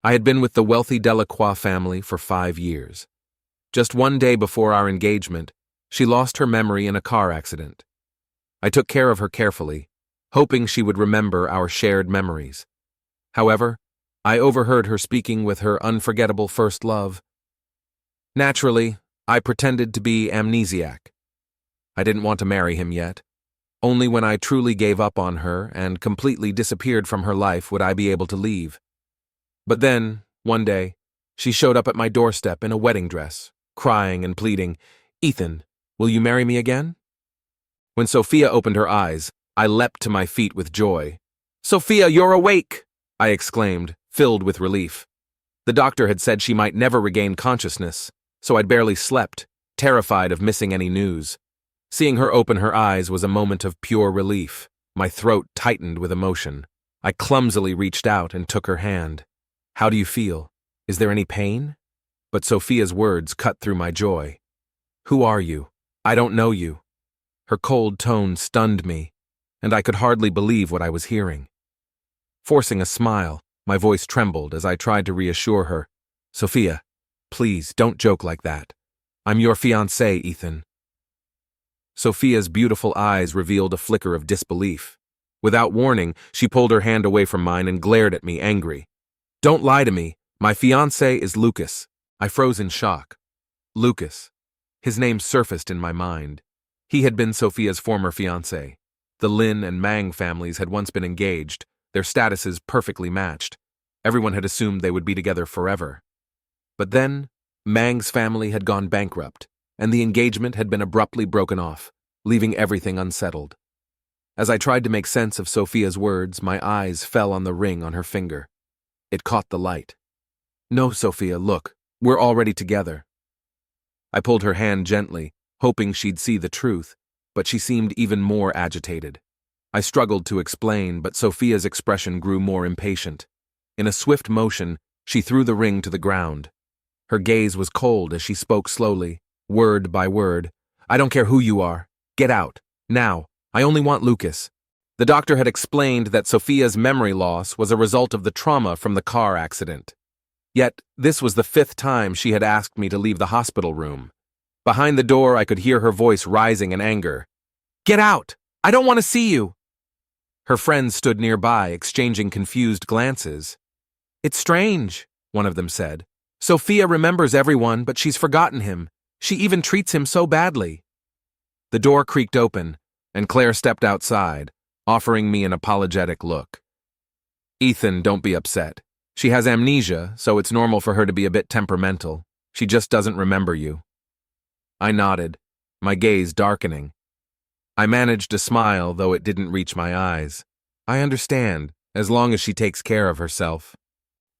I had been with the wealthy Delacroix family for 5 years. Just one day before our engagement, she lost her memory in a car accident. I took care of her carefully, hoping she would remember our shared memories. However, I overheard her speaking with her unforgettable first love. Naturally, I pretended to be amnesiac. I didn't want to marry him yet. Only when I truly gave up on her and completely disappeared from her life would I be able to leave. But then, one day, she showed up at my doorstep in a wedding dress, crying and pleading, "Ethan, will you marry me again?" When Sophia opened her eyes, I leapt to my feet with joy. "Sophia, you're awake!" I exclaimed, filled with relief. The doctor had said she might never regain consciousness, so I'd barely slept, terrified of missing any news. Seeing her open her eyes was a moment of pure relief. My throat tightened with emotion. I clumsily reached out and took her hand. "How do you feel? Is there any pain?" But Sophia's words cut through my joy. "Who are you? I don't know you." Her cold tone stunned me, and I could hardly believe what I was hearing. Forcing a smile, my voice trembled as I tried to reassure her. "Sophia, please don't joke like that. I'm your fiancé, Ethan." Sophia's beautiful eyes revealed a flicker of disbelief. Without warning, she pulled her hand away from mine and glared at me, angry. "Don't lie to me. My fiancé is Lucas." I froze in shock. Lucas. His name surfaced in my mind. He had been Sophia's former fiancé. The Lin and Mang families had once been engaged, their statuses perfectly matched. Everyone had assumed they would be together forever. But then, Mang's family had gone bankrupt, and the engagement had been abruptly broken off, leaving everything unsettled. As I tried to make sense of Sophia's words, my eyes fell on the ring on her finger. It caught the light. "No, Sophia, look, we're already together." I pulled her hand gently, hoping she'd see the truth, but she seemed even more agitated. I struggled to explain, but Sophia's expression grew more impatient. In a swift motion, she threw the ring to the ground. Her gaze was cold as she spoke slowly, word by word. "I don't care who you are. Get out. Now. I only want Lucas." The doctor had explained that Sophia's memory loss was a result of the trauma from the car accident. Yet, this was the 5th time she had asked me to leave the hospital room. Behind the door, I could hear her voice rising in anger. "Get out! I don't want to see you!" Her friends stood nearby, exchanging confused glances. "It's strange," one of them said. "Sophia remembers everyone, but she's forgotten him. She even treats him so badly." The door creaked open, and Claire stepped outside, offering me an apologetic look. "Ethan, don't be upset. She has amnesia, so it's normal for her to be a bit temperamental. She just doesn't remember you." I nodded, my gaze darkening. I managed to smile, though it didn't reach my eyes. "I understand, as long as she takes care of herself."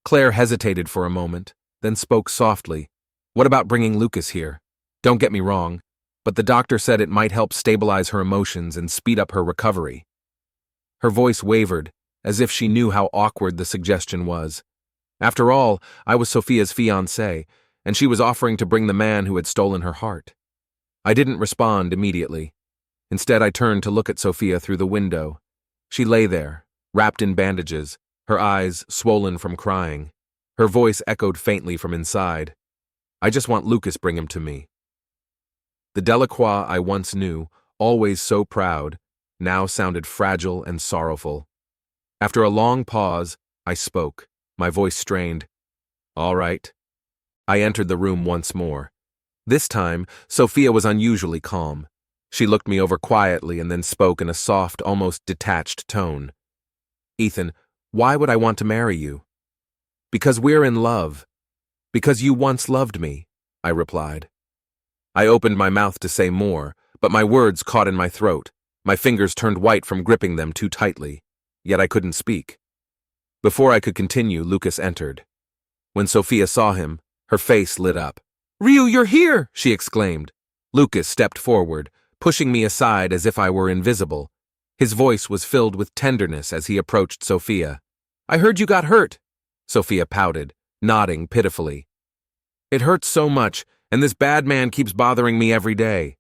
Claire hesitated for a moment, then spoke softly. "What about bringing Lucas here? Don't get me wrong, but the doctor said it might help stabilize her emotions and speed up her recovery." Her voice wavered, as if she knew how awkward the suggestion was. After all, I was Sophia's fiancé, and she was offering to bring the man who had stolen her heart. I didn't respond immediately. Instead, I turned to look at Sophia through the window. She lay there, wrapped in bandages, her eyes swollen from crying. Her voice echoed faintly from inside. "I just want Lucas bring him to me." The Delacroix I once knew, always so proud, now sounded fragile and sorrowful. After a long pause, I spoke, my voice strained. "All right." I entered the room once more. This time, Sophia was unusually calm. She looked me over quietly and then spoke in a soft, almost detached tone. "Ethan, why would I want to marry you?" "Because we're in love. Because you once loved me," I replied. I opened my mouth to say more, but my words caught in my throat. My fingers turned white from gripping them too tightly, yet I couldn't speak. Before I could continue, Lucas entered. When Sophia saw him, her face lit up. "Ryu, you're here!" she exclaimed. Lucas stepped forward, pushing me aside as if I were invisible. His voice was filled with tenderness as he approached Sophia. "I heard you got hurt." Sophia pouted, nodding pitifully. "It hurts so much, and this bad man keeps bothering me every day."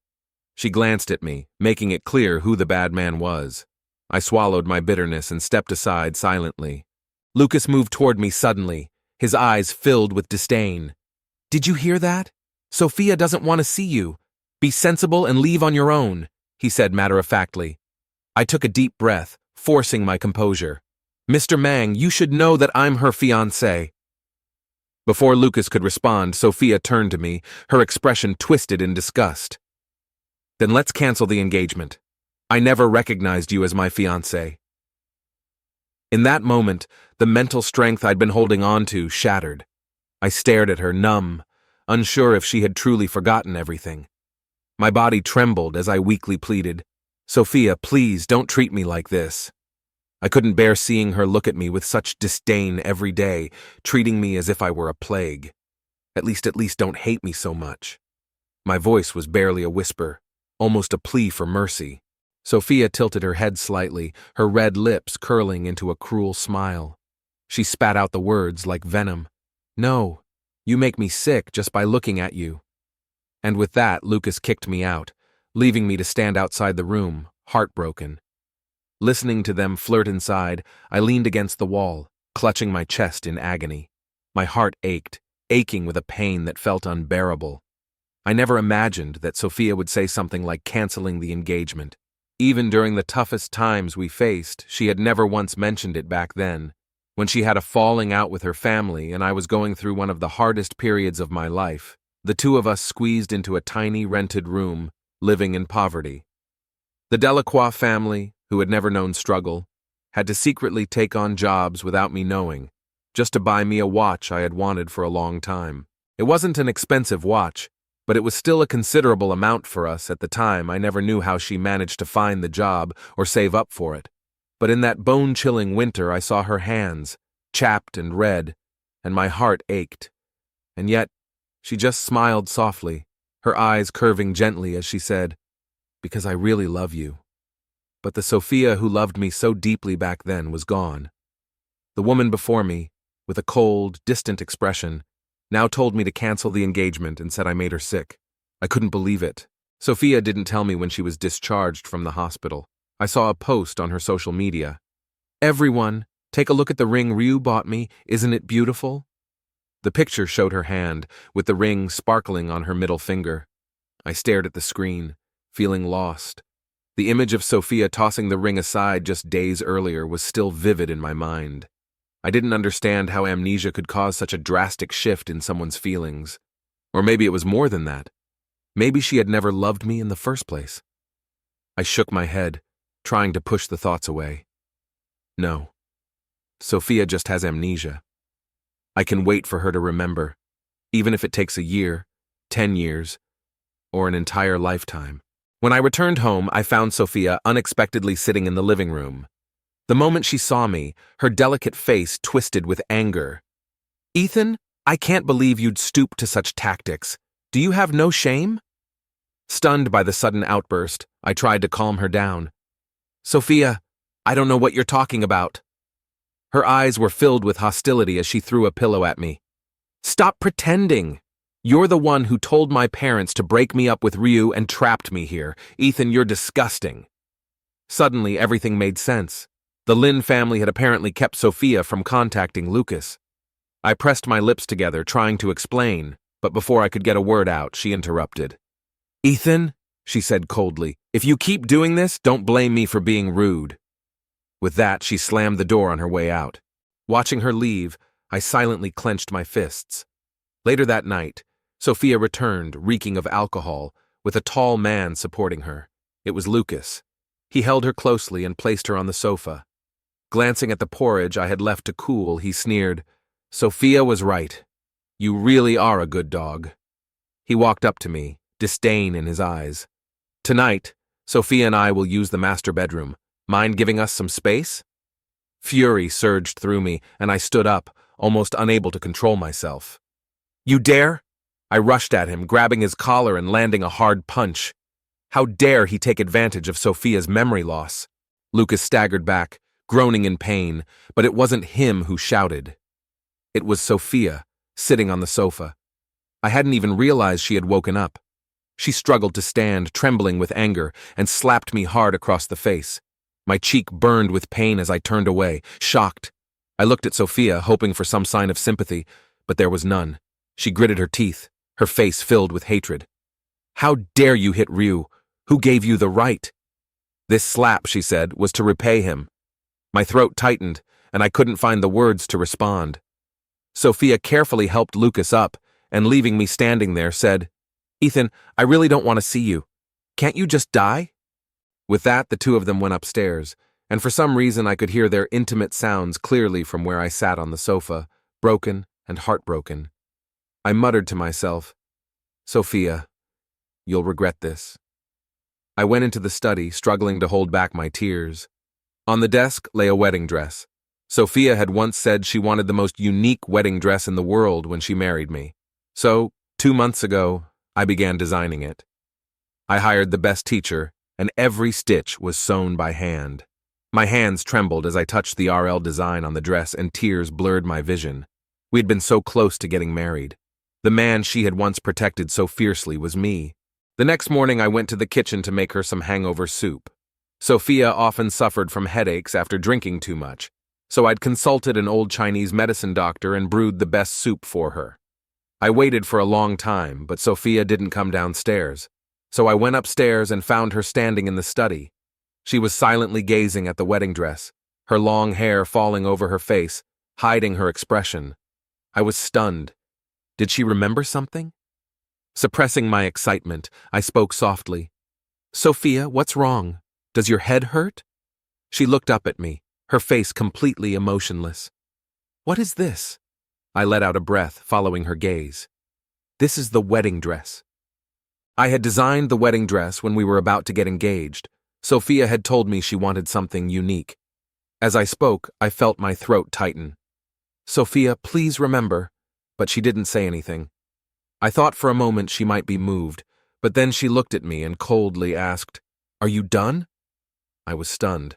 She glanced at me, making it clear who the bad man was. I swallowed my bitterness and stepped aside silently. Lucas moved toward me suddenly, his eyes filled with disdain. "Did you hear that? Sophia doesn't want to see you. Be sensible and leave on your own," he said matter-of-factly. I took a deep breath, forcing my composure. "Mr. Mang, you should know that I'm her fiancé." Before Lucas could respond, Sophia turned to me, her expression twisted in disgust. "Then let's cancel the engagement. I never recognized you as my fiancé." In that moment, the mental strength I'd been holding on to shattered. I stared at her, numb, unsure if she had truly forgotten everything. My body trembled as I weakly pleaded, "Sophia, please don't treat me like this." I couldn't bear seeing her look at me with such disdain every day, treating me as if I were a plague. At least don't hate me so much." My voice was barely a whisper, almost a plea for mercy. Sophia tilted her head slightly, her red lips curling into a cruel smile. She spat out the words like venom. "No, you make me sick just by looking at you." And with that, Lucas kicked me out, leaving me to stand outside the room, heartbroken. Listening to them flirt inside, I leaned against the wall, clutching my chest in agony. My heart ached, aching with a pain that felt unbearable. I never imagined that Sophia would say something like canceling the engagement. Even during the toughest times we faced, she had never once mentioned it back then. When she had a falling out with her family and I was going through one of the hardest periods of my life, the two of us squeezed into a tiny rented room, living in poverty. The Delacroix family, who had never known struggle, had to secretly take on jobs without me knowing, just to buy me a watch I had wanted for a long time. It wasn't an expensive watch, but it was still a considerable amount for us at the time. I never knew how she managed to find the job or save up for it. But in that bone-chilling winter I saw her hands, chapped and red, and my heart ached. And yet, she just smiled softly, her eyes curving gently as she said, "Because I really love you." But the Sophia who loved me so deeply back then was gone. The woman before me, with a cold, distant expression, now told me to cancel the engagement and said I made her sick. I couldn't believe it. Sophia didn't tell me when she was discharged from the hospital. I saw a post on her social media. "Everyone, take a look at the ring Ryu bought me. Isn't it beautiful?" The picture showed her hand, with the ring sparkling on her middle finger. I stared at the screen, feeling lost. The image of Sophia tossing the ring aside just days earlier was still vivid in my mind. I didn't understand how amnesia could cause such a drastic shift in someone's feelings. Or maybe it was more than that. Maybe she had never loved me in the first place. I shook my head, trying to push the thoughts away. No. Sophia just has amnesia. I can wait for her to remember, even if it takes a year, 10 years, or an entire lifetime. When I returned home, I found Sophia unexpectedly sitting in the living room. The moment she saw me, her delicate face twisted with anger. "Ethan, I can't believe you'd stoop to such tactics. Do you have no shame?" Stunned by the sudden outburst, I tried to calm her down. "Sophia, I don't know what you're talking about." Her eyes were filled with hostility as she threw a pillow at me. "Stop pretending. You're the one who told my parents to break me up with Ryu and trapped me here. Ethan, you're disgusting." Suddenly, everything made sense. The Lin family had apparently kept Sophia from contacting Lucas. I pressed my lips together, trying to explain, but before I could get a word out, she interrupted. "Ethan," she said coldly, "if you keep doing this, don't blame me for being rude." With that, she slammed the door on her way out. Watching her leave, I silently clenched my fists. Later that night, Sophia returned, reeking of alcohol, with a tall man supporting her. It was Lucas. He held her closely and placed her on the sofa. Glancing at the porridge I had left to cool, he sneered, "Sophia was right. You really are a good dog." He walked up to me, disdain in his eyes. "Tonight, Sophia and I will use the master bedroom. Mind giving us some space?" Fury surged through me, and I stood up, almost unable to control myself. "You dare?" I rushed at him, grabbing his collar and landing a hard punch. How dare he take advantage of Sophia's memory loss? Lucas staggered back, groaning in pain, but it wasn't him who shouted. It was Sophia, sitting on the sofa. I hadn't even realized she had woken up. She struggled to stand, trembling with anger, and slapped me hard across the face. My cheek burned with pain as I turned away, shocked. I looked at Sophia, hoping for some sign of sympathy, but there was none. She gritted her teeth, her face filled with hatred. "How dare you hit Ryu? Who gave you the right?" "This slap," she said, "was to repay him." My throat tightened, and I couldn't find the words to respond. Sophia carefully helped Lucas up, and leaving me standing there, said, "Ethan, I really don't want to see you. Can't you just die?" With that, the two of them went upstairs, and for some reason I could hear their intimate sounds clearly from where I sat on the sofa, broken and heartbroken. I muttered to myself, "Sophia, you'll regret this." I went into the study, struggling to hold back my tears. On the desk lay a wedding dress. Sophia had once said she wanted the most unique wedding dress in the world when she married me. So, 2 months ago, I began designing it. I hired the best teacher, and every stitch was sewn by hand. My hands trembled as I touched the RL design on the dress, and tears blurred my vision. We had been so close to getting married. The man she had once protected so fiercely was me. The next morning I went to the kitchen to make her some hangover soup. Sophia often suffered from headaches after drinking too much, so I'd consulted an old Chinese medicine doctor and brewed the best soup for her. I waited for a long time, but Sophia didn't come downstairs, so I went upstairs and found her standing in the study. She was silently gazing at the wedding dress, her long hair falling over her face, hiding her expression. I was stunned. Did she remember something? Suppressing my excitement, I spoke softly. "Sophia, what's wrong? Does your head hurt?" She looked up at me, her face completely emotionless. "What is this?" I let out a breath, following her gaze. "This is the wedding dress." I had designed the wedding dress when we were about to get engaged. Sophia had told me she wanted something unique. As I spoke, I felt my throat tighten. "Sophia, please remember," but she didn't say anything. I thought for a moment she might be moved, but then she looked at me and coldly asked, "Are you done?" I was stunned.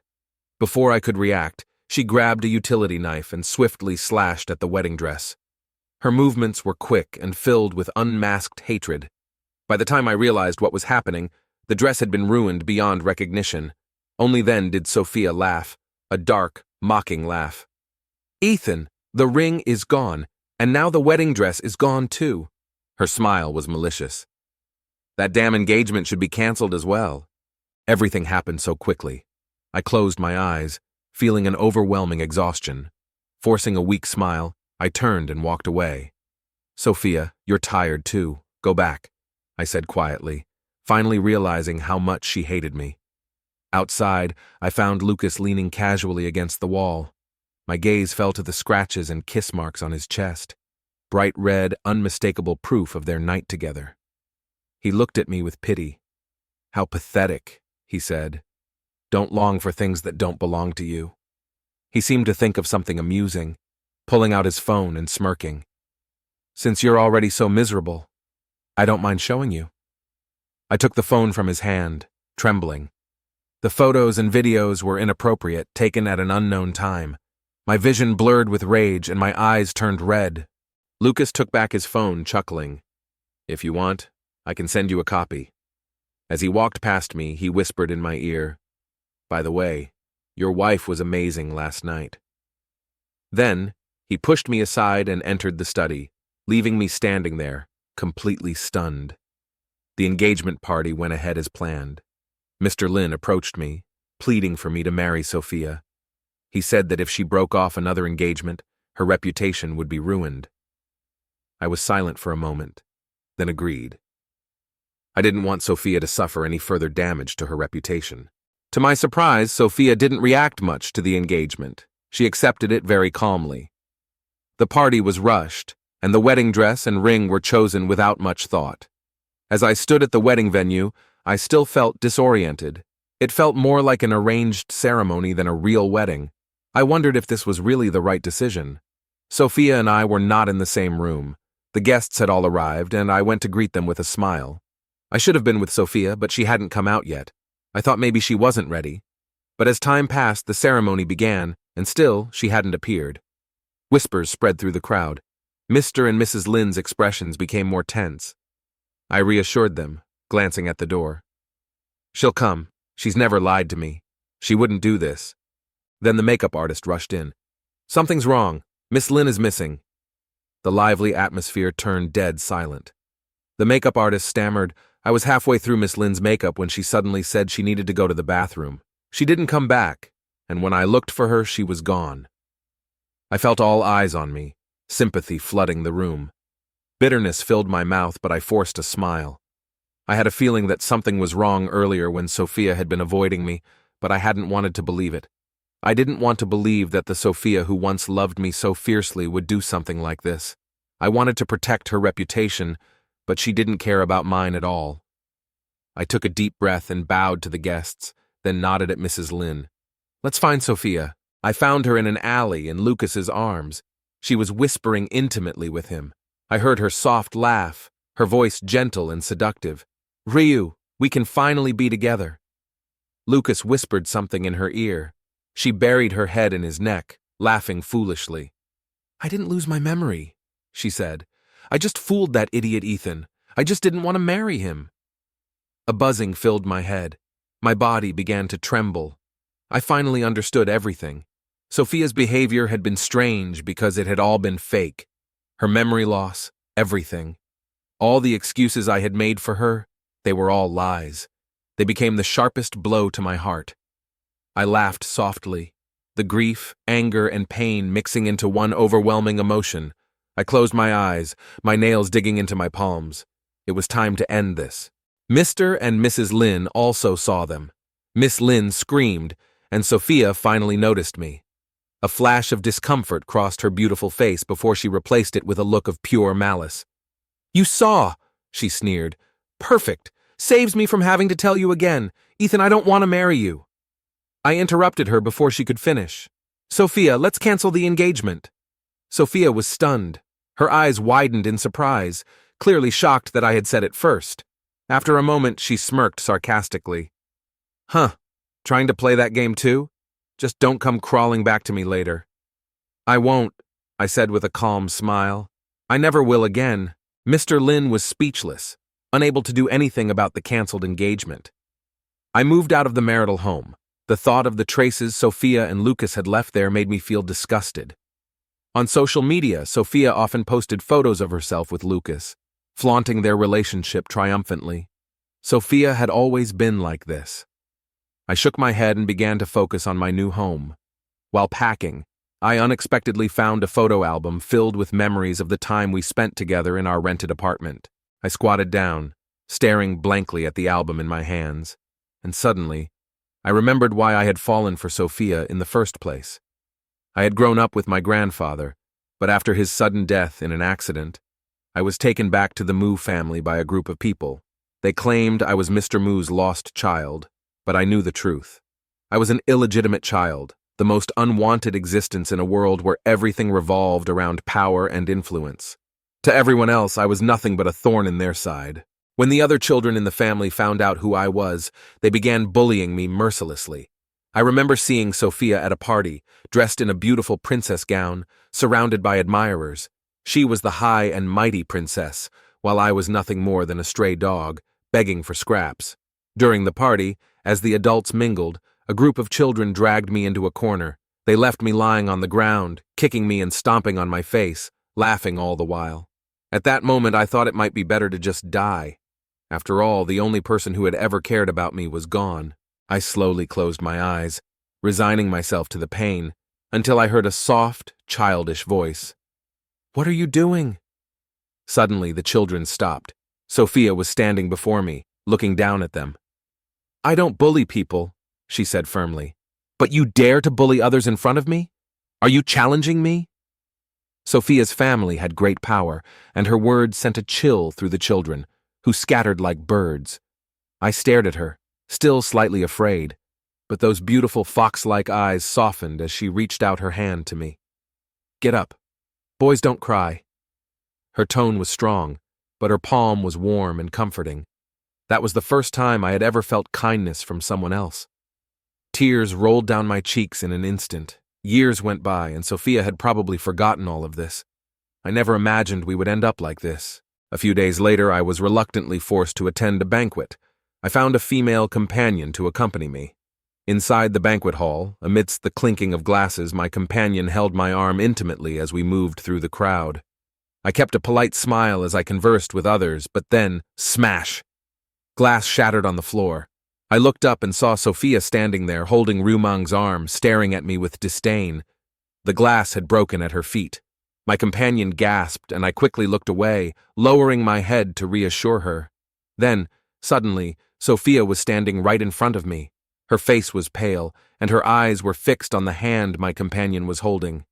Before I could react, she grabbed a utility knife and swiftly slashed at the wedding dress. Her movements were quick and filled with unmasked hatred. By the time I realized what was happening, the dress had been ruined beyond recognition. Only then did Sophia laugh, a dark, mocking laugh. "Ethan, the ring is gone, and now the wedding dress is gone too." Her smile was malicious. "That damn engagement should be canceled as well." Everything happened so quickly. I closed my eyes, feeling an overwhelming exhaustion. Forcing a weak smile, I turned and walked away. "Sophia, you're tired too. Go back," I said quietly, finally realizing how much she hated me. Outside, I found Lucas leaning casually against the wall. My gaze fell to the scratches and kiss marks on his chest, bright red, unmistakable proof of their night together. He looked at me with pity. "How pathetic," he said. "Don't long for things that don't belong to you." He seemed to think of something amusing, pulling out his phone and smirking. "Since you're already so miserable, I don't mind showing you." I took the phone from his hand, trembling. The photos and videos were inappropriate, taken at an unknown time. My vision blurred with rage and my eyes turned red. Lucas took back his phone, chuckling. "If you want, I can send you a copy." As he walked past me, he whispered in my ear, "By the way, your wife was amazing last night." Then, he pushed me aside and entered the study, leaving me standing there, completely stunned. The engagement party went ahead as planned. Mr. Lin approached me, pleading for me to marry Sophia. He said that if she broke off another engagement, her reputation would be ruined. I was silent for a moment, then agreed. I didn't want Sophia to suffer any further damage to her reputation. To my surprise, Sophia didn't react much to the engagement. She accepted it very calmly. The party was rushed, and the wedding dress and ring were chosen without much thought. As I stood at the wedding venue, I still felt disoriented. It felt more like an arranged ceremony than a real wedding. I wondered if this was really the right decision. Sophia and I were not in the same room. The guests had all arrived, and I went to greet them with a smile. I should have been with Sophia, but she hadn't come out yet. I thought maybe she wasn't ready. But as time passed, the ceremony began, and still she hadn't appeared. Whispers spread through the crowd. Mr. and Mrs. Lin's expressions became more tense. I reassured them, glancing at the door. "She'll come. She's never lied to me. She wouldn't do this." Then the makeup artist rushed in. Something's wrong. Miss Lynn is missing. The lively atmosphere turned dead silent. The makeup artist stammered, "I was halfway through Miss Lynn's makeup when she suddenly said she needed to go to the bathroom. She didn't come back, and when I looked for her, she was gone." I felt all eyes on me, sympathy flooding the room. Bitterness filled my mouth, but I forced a smile. I had a feeling that something was wrong earlier when Sophia had been avoiding me, but I hadn't wanted to believe it. I didn't want to believe that the Sophia who once loved me so fiercely would do something like this. I wanted to protect her reputation, but she didn't care about mine at all. I took a deep breath and bowed to the guests, then nodded at Mrs. Lynn. "Let's find Sophia." I found her in an alley in Lucas's arms. She was whispering intimately with him. I heard her soft laugh, her voice gentle and seductive. "Ryu, we can finally be together." Lucas whispered something in her ear. She buried her head in his neck, laughing foolishly. "I didn't lose my memory," she said. "I just fooled that idiot Ethan. I just didn't want to marry him." A buzzing filled my head. My body began to tremble. I finally understood everything. Sophia's behavior had been strange because it had all been fake. Her memory loss, everything. All the excuses I had made for her, they were all lies. They became the sharpest blow to my heart. I laughed softly, the grief, anger, and pain mixing into one overwhelming emotion. I closed my eyes, my nails digging into my palms. It was time to end this. Mr. and Mrs. Lynn also saw them. Miss Lynn screamed, and Sophia finally noticed me. A flash of discomfort crossed her beautiful face before she replaced it with a look of pure malice. "You saw," she sneered. "Perfect. Saves me from having to tell you again. Ethan, I don't want to marry you." I interrupted her before she could finish. "Sophia, let's cancel the engagement." Sophia was stunned. Her eyes widened in surprise, clearly shocked that I had said it first. After a moment, she smirked sarcastically. "Huh, trying to play that game too? Just don't come crawling back to me later." "I won't," I said with a calm smile. "I never will again." Mr. Lynn was speechless, unable to do anything about the canceled engagement. I moved out of the marital home. The thought of the traces Sophia and Lucas had left there made me feel disgusted. On social media, Sophia often posted photos of herself with Lucas, flaunting their relationship triumphantly. Sophia had always been like this. I shook my head and began to focus on my new home. While packing, I unexpectedly found a photo album filled with memories of the time we spent together in our rented apartment. I squatted down, staring blankly at the album in my hands, and suddenly, I remembered why I had fallen for Sophia in the first place. I had grown up with my grandfather, but after his sudden death in an accident, I was taken back to the Moo family by a group of people. They claimed I was Mr. Moo's lost child, but I knew the truth. I was an illegitimate child, the most unwanted existence in a world where everything revolved around power and influence. To everyone else, I was nothing but a thorn in their side. When the other children in the family found out who I was, they began bullying me mercilessly. I remember seeing Sophia at a party, dressed in a beautiful princess gown, surrounded by admirers. She was the high and mighty princess, while I was nothing more than a stray dog, begging for scraps. During the party, as the adults mingled, a group of children dragged me into a corner. They left me lying on the ground, kicking me and stomping on my face, laughing all the while. At that moment, I thought it might be better to just die. After all, the only person who had ever cared about me was gone. I slowly closed my eyes, resigning myself to the pain, until I heard a soft, childish voice. "What are you doing?" Suddenly, the children stopped. Sophia was standing before me, looking down at them. "I don't bully people," she said firmly. "But you dare to bully others in front of me? Are you challenging me?" Sophia's family had great power, and her words sent a chill through the children, who scattered like birds. I stared at her, still slightly afraid, but those beautiful fox-like eyes softened as she reached out her hand to me. "Get up. Boys don't cry." Her tone was strong, but her palm was warm and comforting. That was the first time I had ever felt kindness from someone else. Tears rolled down my cheeks in an instant. Years went by, and Sophia had probably forgotten all of this. I never imagined we would end up like this. A few days later, I was reluctantly forced to attend a banquet. I found a female companion to accompany me. Inside the banquet hall, amidst the clinking of glasses, my companion held my arm intimately as we moved through the crowd. I kept a polite smile as I conversed with others, but then, smash! Glass shattered on the floor. I looked up and saw Sophia standing there, holding Rumang's arm, staring at me with disdain. The glass had broken at her feet. My companion gasped, and I quickly looked away, lowering my head to reassure her. Then, suddenly, Sophia was standing right in front of me. Her face was pale, and her eyes were fixed on the hand my companion was holding.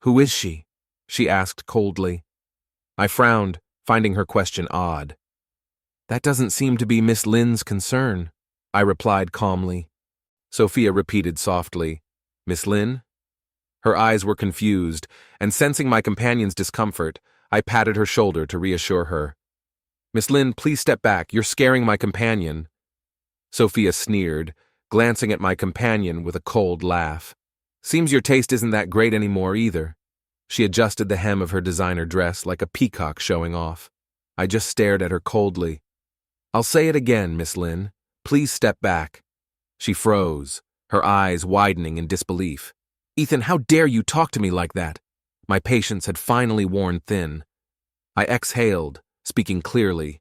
"Who is she?" she asked coldly. I frowned, finding her question odd. "That doesn't seem to be Miss Lin's concern," I replied calmly. Sophia repeated softly, "Miss Lin?" Her eyes were confused, and sensing my companion's discomfort, I patted her shoulder to reassure her. "Miss Lin, please step back. You're scaring my companion." Sophia sneered, glancing at my companion with a cold laugh. "Seems your taste isn't that great anymore either." She adjusted the hem of her designer dress like a peacock showing off. I just stared at her coldly. "I'll say it again, Miss Lin. Please step back." She froze, her eyes widening in disbelief. "Ethan, how dare you talk to me like that?" My patience had finally worn thin. I exhaled, speaking clearly.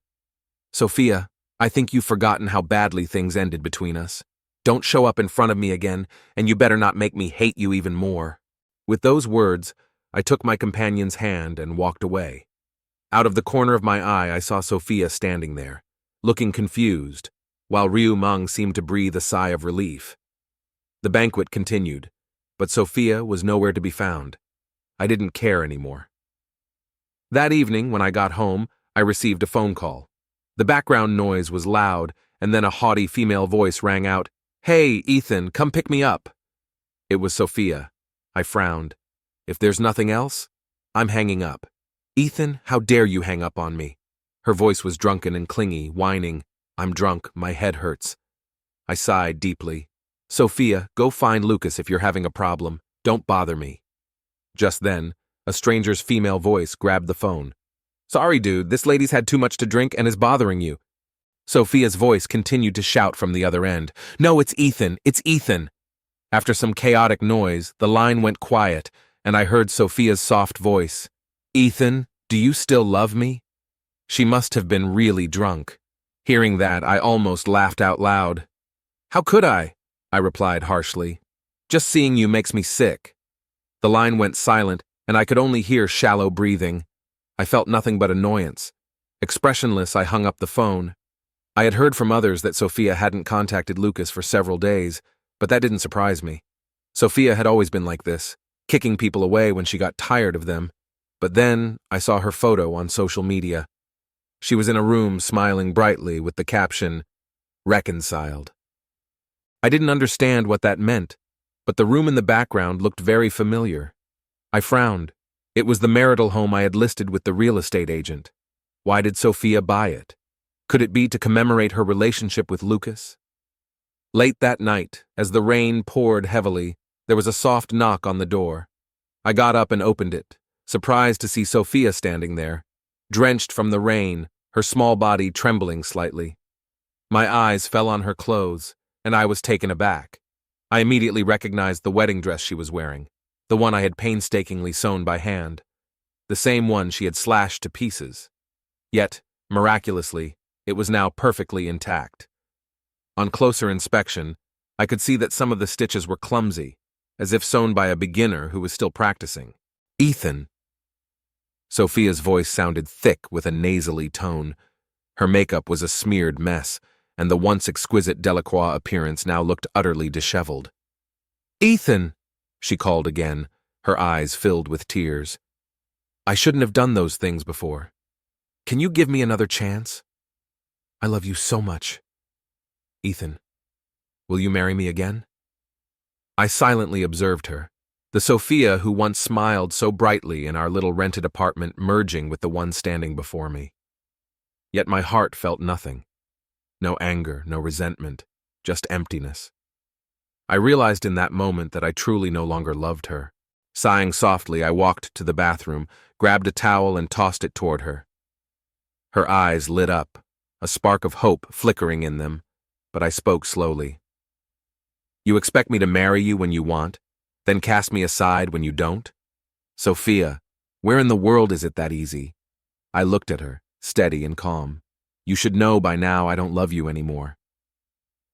"Sophia, I think you've forgotten how badly things ended between us. Don't show up in front of me again, and you better not make me hate you even more." With those words, I took my companion's hand and walked away. Out of the corner of my eye, I saw Sophia standing there, looking confused, while Ryu Meng seemed to breathe a sigh of relief. The banquet continued, but Sophia was nowhere to be found. I didn't care anymore. That evening, when I got home, I received a phone call. The background noise was loud, and then a haughty female voice rang out, "Hey, Ethan, come pick me up." It was Sophia. I frowned. If there's nothing else, I'm hanging up. "Ethan, how dare you hang up on me?" Her voice was drunken and clingy, whining, "I'm drunk, my head hurts." I sighed deeply. "Sophia, go find Lucas if you're having a problem. Don't bother me." Just then, a stranger's female voice grabbed the phone. "Sorry, dude, this lady's had too much to drink and is bothering you." Sophia's voice continued to shout from the other end, "No, it's Ethan, it's Ethan." After some chaotic noise, the line went quiet, and I heard Sophia's soft voice. "Ethan, do you still love me?" She must have been really drunk. Hearing that, I almost laughed out loud. "How could I?" I replied harshly. "Just seeing you makes me sick." The line went silent, and I could only hear shallow breathing. I felt nothing but annoyance. Expressionless, I hung up the phone. I had heard from others that Sophia hadn't contacted Lucas for several days, but that didn't surprise me. Sophia had always been like this, kicking people away when she got tired of them. But then I saw her photo on social media. She was in a room smiling brightly with the caption, "Reconciled." I didn't understand what that meant, but the room in the background looked very familiar. I frowned. It was the marital home I had listed with the real estate agent. Why did Sophia buy it? Could it be to commemorate her relationship with Lucas? Late that night, as the rain poured heavily, there was a soft knock on the door. I got up and opened it, surprised to see Sophia standing there, drenched from the rain, her small body trembling slightly. My eyes fell on her clothes, and I was taken aback. I immediately recognized the wedding dress she was wearing, the one I had painstakingly sewn by hand, the same one she had slashed to pieces. Yet, miraculously, it was now perfectly intact. On closer inspection, I could see that some of the stitches were clumsy, as if sewn by a beginner who was still practicing. "Ethan." Sophia's voice sounded thick with a nasally tone. Her makeup was a smeared mess, and the once exquisite Delacroix appearance now looked utterly disheveled. "Ethan," she called again, her eyes filled with tears. "I shouldn't have done those things before. Can you give me another chance? I love you so much. Ethan, will you marry me again?" I silently observed her, the Sophia who once smiled so brightly in our little rented apartment merging with the one standing before me. Yet my heart felt nothing. No anger, no resentment, just emptiness. I realized in that moment that I truly no longer loved her. Sighing softly, I walked to the bathroom, grabbed a towel and tossed it toward her. Her eyes lit up, a spark of hope flickering in them, but I spoke slowly. You expect me to marry you when you want, then cast me aside when you don't? Sophia, where in the world is it that easy? I looked at her, steady and calm. You should know by now I don't love you anymore.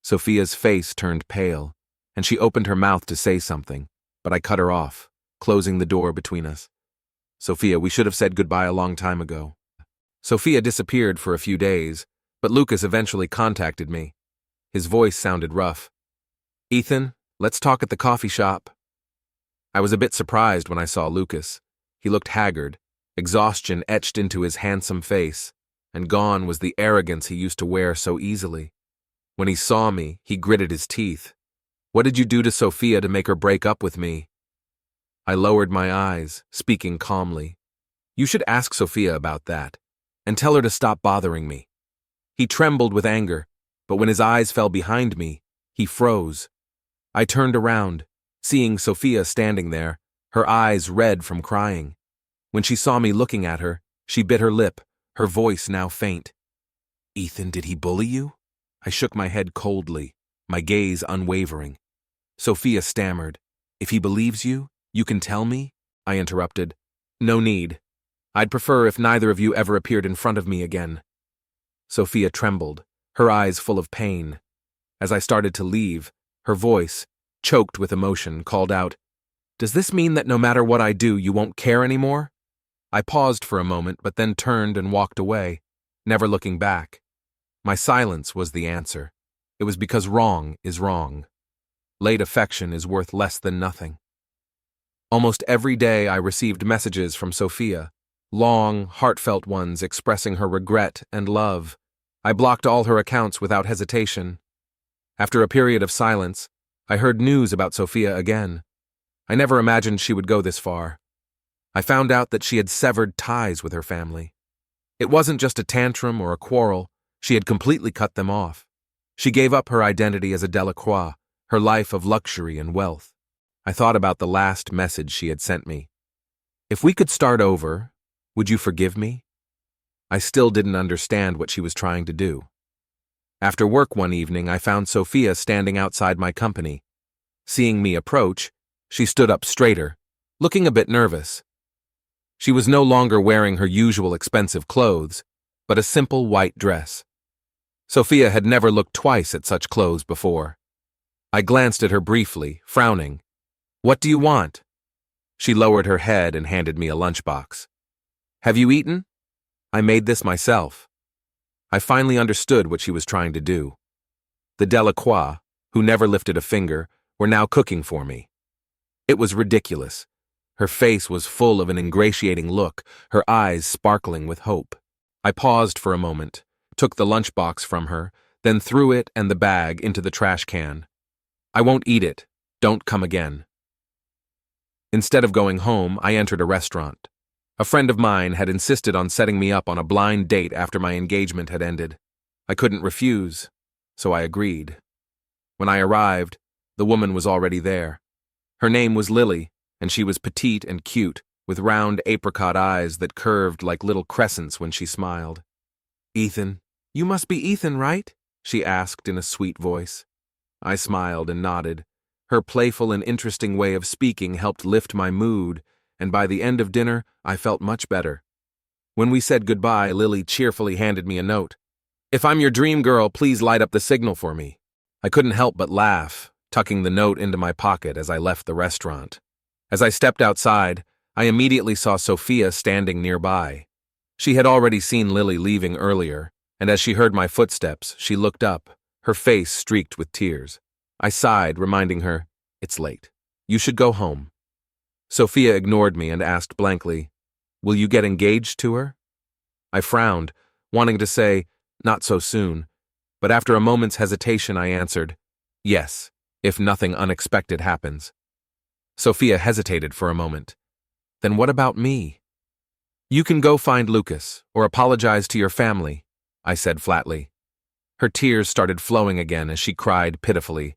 Sophia's face turned pale, and she opened her mouth to say something, but I cut her off, closing the door between us. Sophia, we should have said goodbye a long time ago. Sophia disappeared for a few days, but Lucas eventually contacted me. His voice sounded rough. Ethan, let's talk at the coffee shop. I was a bit surprised when I saw Lucas. He looked haggard, exhaustion etched into his handsome face, and gone was the arrogance he used to wear so easily. When he saw me, he gritted his teeth. What did you do to Sophia to make her break up with me? I lowered my eyes, speaking calmly. You should ask Sophia about that, and tell her to stop bothering me. He trembled with anger, but when his eyes fell behind me, he froze. I turned around, seeing Sophia standing there, her eyes red from crying. When she saw me looking at her, she bit her lip, her voice now faint. Ethan, did he bully you? I shook my head coldly, my gaze unwavering. Sophia stammered. If he believes you, you can tell me? I interrupted. No need. I'd prefer if neither of you ever appeared in front of me again. Sophia trembled, her eyes full of pain. As I started to leave, her voice, choked with emotion, called out, Does this mean that no matter what I do, you won't care anymore? I paused for a moment, but then turned and walked away, never looking back. My silence was the answer. It was because wrong is wrong. Late affection is worth less than nothing. Almost every day I received messages from Sophia, long, heartfelt ones expressing her regret and love. I blocked all her accounts without hesitation. After a period of silence, I heard news about Sophia again. I never imagined she would go this far. I found out that she had severed ties with her family. It wasn't just a tantrum or a quarrel, she had completely cut them off. She gave up her identity as a Delacroix, her life of luxury and wealth. I thought about the last message she had sent me. If we could start over, would you forgive me? I still didn't understand what she was trying to do. After work one evening, I found Sophia standing outside my company. Seeing me approach, she stood up straighter, looking a bit nervous. She was no longer wearing her usual expensive clothes, but a simple white dress. Sophia had never looked twice at such clothes before. I glanced at her briefly, frowning. What do you want? She lowered her head and handed me a lunchbox. Have you eaten? I made this myself. I finally understood what she was trying to do. The Delacroix, who never lifted a finger, were now cooking for me. It was ridiculous. Her face was full of an ingratiating look, her eyes sparkling with hope. I paused for a moment, took the lunchbox from her, then threw it and the bag into the trash can. I won't eat it. Don't come again. Instead of going home, I entered a restaurant. A friend of mine had insisted on setting me up on a blind date after my engagement had ended. I couldn't refuse, so I agreed. When I arrived, the woman was already there. Her name was Lily, and she was petite and cute, with round apricot eyes that curved like little crescents when she smiled. Ethan, you must be Ethan, right? She asked in a sweet voice. I smiled and nodded. Her playful and interesting way of speaking helped lift my mood, and by the end of dinner, I felt much better. When we said goodbye, Lily cheerfully handed me a note. If I'm your dream girl, please light up the signal for me. I couldn't help but laugh, tucking the note into my pocket as I left the restaurant. As I stepped outside, I immediately saw Sophia standing nearby. She had already seen Lily leaving earlier, and as she heard my footsteps, she looked up, her face streaked with tears. I sighed, reminding her, It's late. You should go home. Sophia ignored me and asked blankly, Will you get engaged to her? I frowned, wanting to say, Not so soon, but after a moment's hesitation I answered, Yes, if nothing unexpected happens. Sophia hesitated for a moment. Then what about me? You can go find Lucas, or apologize to your family, I said flatly. Her tears started flowing again as she cried pitifully.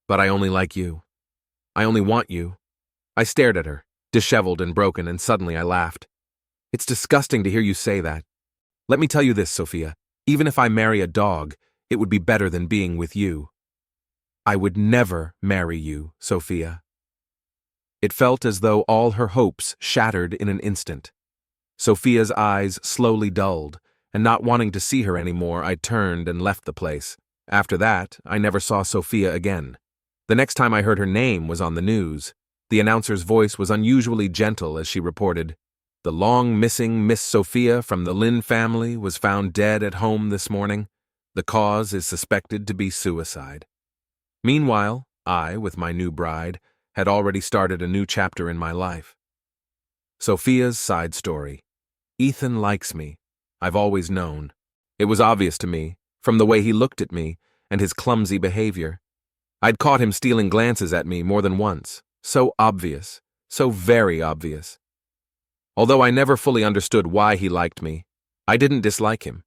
But I only like you. I only want you. I stared at her, disheveled and broken, and suddenly I laughed. It's disgusting to hear you say that. Let me tell you this, Sophia. Even if I marry a dog, it would be better than being with you. "I would never marry you, Sophia." It felt as though all her hopes shattered in an instant. Sophia's eyes slowly dulled, and not wanting to see her anymore, I turned and left the place. After that, I never saw Sophia again. The next time I heard her name was on the news. The announcer's voice was unusually gentle as she reported, "The long-missing Miss Sophia from the Lin family was found dead at home this morning. The cause is suspected to be suicide." Meanwhile, I, with my new bride, had already started a new chapter in my life. Sophia's side story. Ethan likes me. I've always known. It was obvious to me, from the way he looked at me and his clumsy behavior. I'd caught him stealing glances at me more than once. So obvious, so very obvious. Although I never fully understood why he liked me, I didn't dislike him.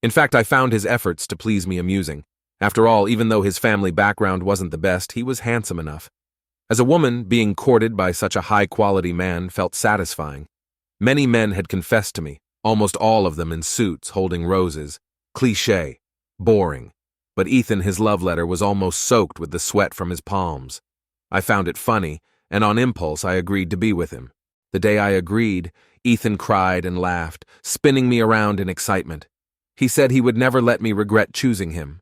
In fact, I found his efforts to please me amusing. After all, even though his family background wasn't the best, he was handsome enough. As a woman, being courted by such a high-quality man felt satisfying. Many men had confessed to me, almost all of them in suits holding roses. Cliché, boring. But Ethan, his love letter was almost soaked with the sweat from his palms. I found it funny, and on impulse I agreed to be with him. The day I agreed, Ethan cried and laughed, spinning me around in excitement. He said he would never let me regret choosing him.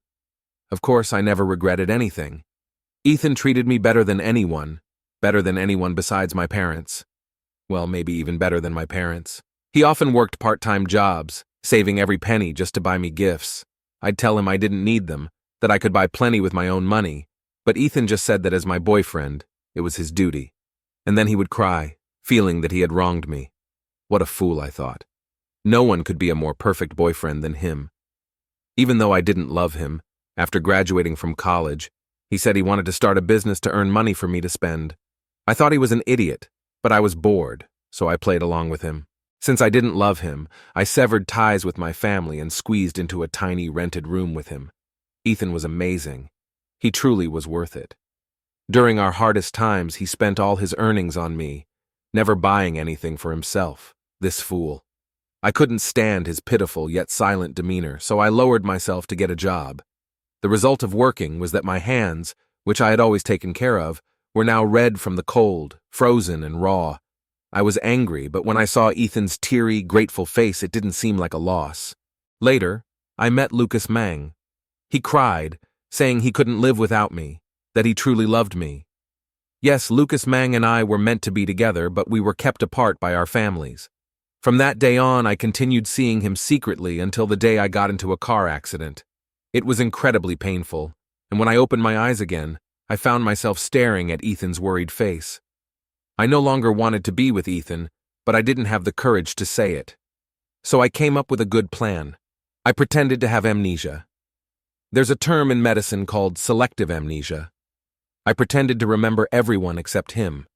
Of course, I never regretted anything. Ethan treated me better than anyone besides my parents. Well, maybe even better than my parents. He often worked part-time jobs, saving every penny just to buy me gifts. I'd tell him I didn't need them, that I could buy plenty with my own money. But Ethan just said that as my boyfriend, it was his duty. And then he would cry, feeling that he had wronged me. What a fool, I thought. No one could be a more perfect boyfriend than him. Even though I didn't love him, after graduating from college, he said he wanted to start a business to earn money for me to spend. I thought he was an idiot, but I was bored, so I played along with him. Since I didn't love him, I severed ties with my family and squeezed into a tiny rented room with him. Ethan was amazing. He truly was worth it. During our hardest times, he spent all his earnings on me, never buying anything for himself, this fool. I couldn't stand his pitiful yet silent demeanor, so I lowered myself to get a job. The result of working was that my hands, which I had always taken care of, were now red from the cold, frozen and raw. I was angry, but when I saw Ethan's teary, grateful face, it didn't seem like a loss. Later, I met Lucas Mang. He cried, saying he couldn't live without me, that he truly loved me. Yes, Lucas Mang and I were meant to be together, but we were kept apart by our families. From that day on, I continued seeing him secretly until the day I got into a car accident. It was incredibly painful, and when I opened my eyes again, I found myself staring at Ethan's worried face. I no longer wanted to be with Ethan, but I didn't have the courage to say it. So I came up with a good plan. I pretended to have amnesia. There's a term in medicine called selective amnesia. I pretended to remember everyone except him.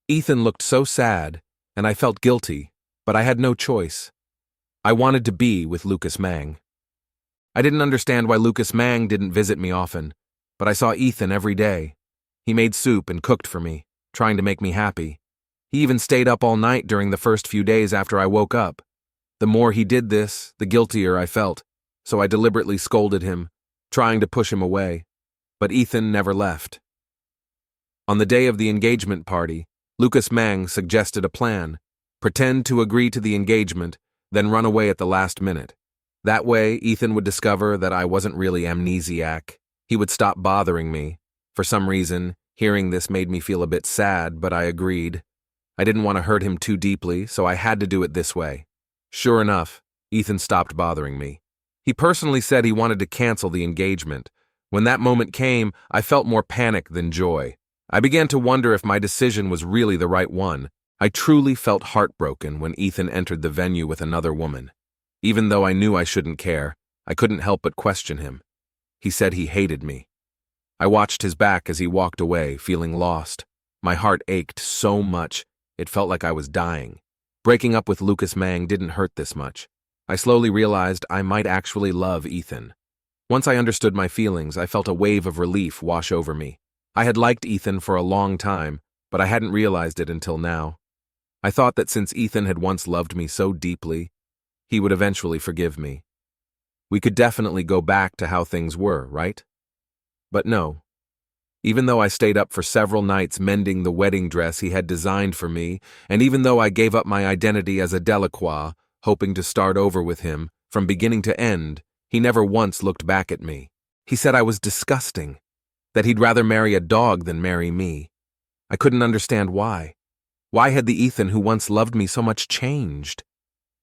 Ethan looked so sad, and I felt guilty, but I had no choice. I wanted to be with Lucas Mang. I didn't understand why Lucas Mang didn't visit me often, but I saw Ethan every day. He made soup and cooked for me, trying to make me happy. He even stayed up all night during the first few days after I woke up. The more he did this, the guiltier I felt, so I deliberately scolded him, trying to push him away. But Ethan never left. On the day of the engagement party, Lucas Mang suggested a plan: pretend to agree to the engagement, then run away at the last minute. That way, Ethan would discover that I wasn't really amnesiac. He would stop bothering me. For some reason, hearing this made me feel a bit sad, but I agreed. I didn't want to hurt him too deeply, so I had to do it this way. Sure enough, Ethan stopped bothering me. He personally said he wanted to cancel the engagement. When that moment came, I felt more panic than joy. I began to wonder if my decision was really the right one. I truly felt heartbroken when Ethan entered the venue with another woman. Even though I knew I shouldn't care, I couldn't help but question him. He said he hated me. I watched his back as he walked away, feeling lost. My heart ached so much, it felt like I was dying. Breaking up with Lucas Mang didn't hurt this much. I slowly realized I might actually love Ethan. Once I understood my feelings, I felt a wave of relief wash over me. I had liked Ethan for a long time, but I hadn't realized it until now. I thought that since Ethan had once loved me so deeply, he would eventually forgive me. We could definitely go back to how things were, right? But no, Even though I stayed up for several nights mending the wedding dress he had designed for me, and even though I gave up my identity as a Delacroix, hoping to start over with him, from beginning to end, he never once looked back at me. He said I was disgusting, that he'd rather marry a dog than marry me. I couldn't understand why. Why had the Ethan who once loved me so much changed?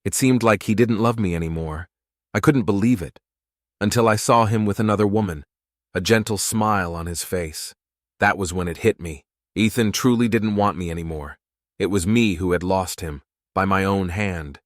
It seemed like he didn't love me anymore. I couldn't believe it, until I saw him with another woman, a gentle smile on his face. That was when it hit me. Ethan truly didn't want me anymore. It was me who had lost him, by my own hand.